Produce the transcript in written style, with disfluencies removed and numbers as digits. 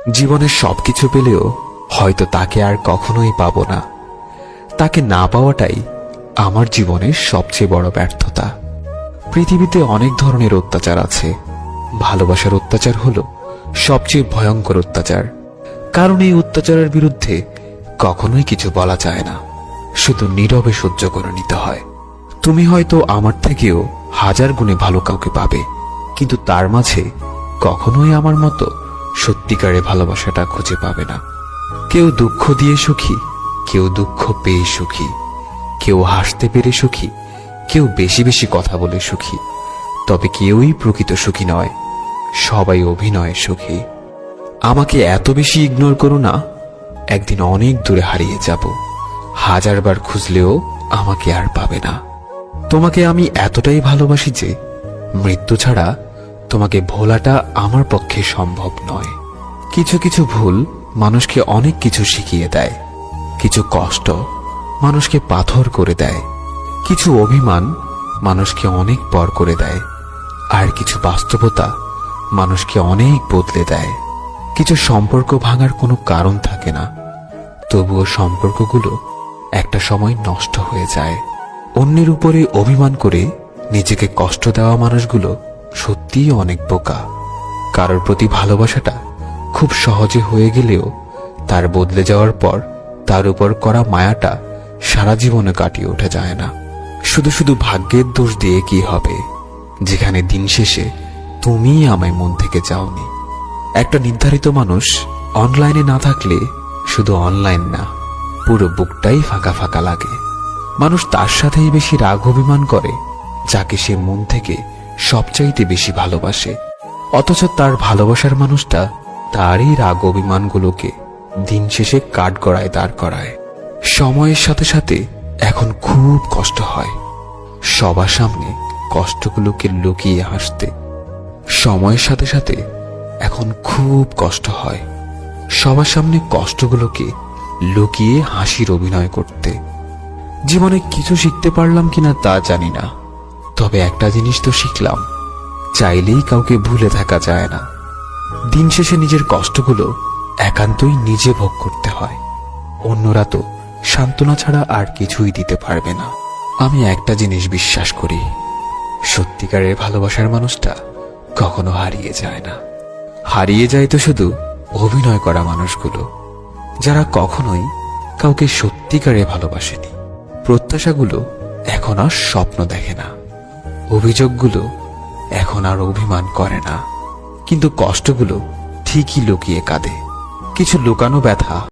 জীবনের সবকিছু পেলেও হয়তো তাকে আর কখনোই পাবো না। তাকে না পাওয়াটাই আমার জীবনের সবচেয়ে বড় ব্যর্থতা। পৃথিবীতে অনেক ধরনের অত্যাচার আছে, ভালোবাসার অত্যাচার হলো সবচেয়ে ভয়ঙ্কর অত্যাচার। কারণ এই অত্যাচারের বিরুদ্ধে কখনোই কিছু বলা যায় না, শুধু নীরবে সহ্য করে নিতে হয়। তুমি হয়তো আমার থেকেও হাজার গুণে ভালো কাউকে পাবে, কিন্তু তার মাঝে কখনোই আমার মতো সত্যিকারের ভালোবাসাটা খুঁজে পাবে না। কেউ দুঃখ দিয়ে সুখী, কেউ দুঃখ পেয়ে সুখী, কেউ হাসতে পেরে সুখী, কেউ বেশি বেশি কথা বলে সুখী। তবে কেউই প্রকৃত সুখী নয়, সবাই অভিনয়ে সুখী। আমাকে এত বেশি ইগনোর করো না, একদিন অনেক দূরে হারিয়ে যাব। হাজারবার খুঁজলেও আমাকে আর পাবে না। তোমাকে আমি এতটাই ভালোবাসি যে মৃত্যু ছাড়া তোমাকে ভোলাটা আমার পক্ষে সম্ভব নয়। কিছু কিছু ভুল মানুষকে অনেক কিছু শিখিয়ে দেয়, কিছু কষ্ট মানুষকে পাথর করে দেয়, কিছু অভিমান মানুষকে অনেক পর করে দেয়, আর কিছু বাস্তবতা মানুষকে অনেক বদলে দেয়। কিছু সম্পর্ক ভাঙার কোনো কারণ থাকে না, তবুও সম্পর্কগুলো একটা সময় নষ্ট হয়ে যায়। অন্যের উপরে অভিমান করে নিজেকে কষ্ট দেওয়া মানুষগুলো সত্যিই অনেক বোকা। কারোর প্রতি ভালোবাসাটা খুব সহজে হয়ে গেলেও তার বদলে যাওয়ার পর তার উপর করা মায়াটা সারা জীবনে কাটিয়ে ওঠা যায় না। শুধু শুধু ভাগ্যের দোষ দিয়ে কি হবে, যেখানে দিন শেষে তুমিই আমায় মন থেকে চাওনি। একটা নির্ধারিত মানুষ অনলাইনে না থাকলে শুধু অনলাইন না, পুরো বুকটাই ফাঁকা ফাঁকা লাগে। মানুষ তার সাথেই বেশি রাগ অভিমান করে যাকে সে মন থেকে সবচাইতে বেশি ভালোবাসে, অথচ তার ভালোবাসার মানুষটা তারই রাগ অভিমানগুলোকে দিন শেষে কাঠগড়ায় দাঁড় করায়। সময়ের সাথে সাথে এখন খুব কষ্ট হয় সবার সামনে কষ্টগুলোকে লুকিয়ে হাসতে। সময়ের সাথে সাথে এখন খুব কষ্ট হয় সবার সামনে কষ্টগুলোকে লুকিয়ে হাসির অভিনয় করতে। জীবনে কিছু শিখতে পারলাম কিনা তা জানি না, তবে একটা জিনিস তো শিখলাম, চাইলেই কাউকে ভুলে থাকা যায় না। দিন শেষে নিজের কষ্টগুলো একান্তই নিজে ভোগ করতে হয়, অন্যরা তো সান্ত্বনা ছাড়া আর কিছুই দিতে পারবে না। আমি একটা জিনিস বিশ্বাস করি, সত্যিকারের ভালোবাসার মানুষটা কখনো হারিয়ে যায় না। হারিয়ে যায় তো শুধু অভিনয় করা মানুষগুলো, যারা কখনোই কাউকে সত্যিকারে ভালোবাসেনি। প্রত্যাশাগুলো এখন আর স্বপ্ন দেখে না, অভিযোগগুলো এখন আর অভিমান করে না, কিন্তু কষ্টগুলো ঠিকই লুকিয়ে কাঁদে। কিছু লুকানো ব্যথা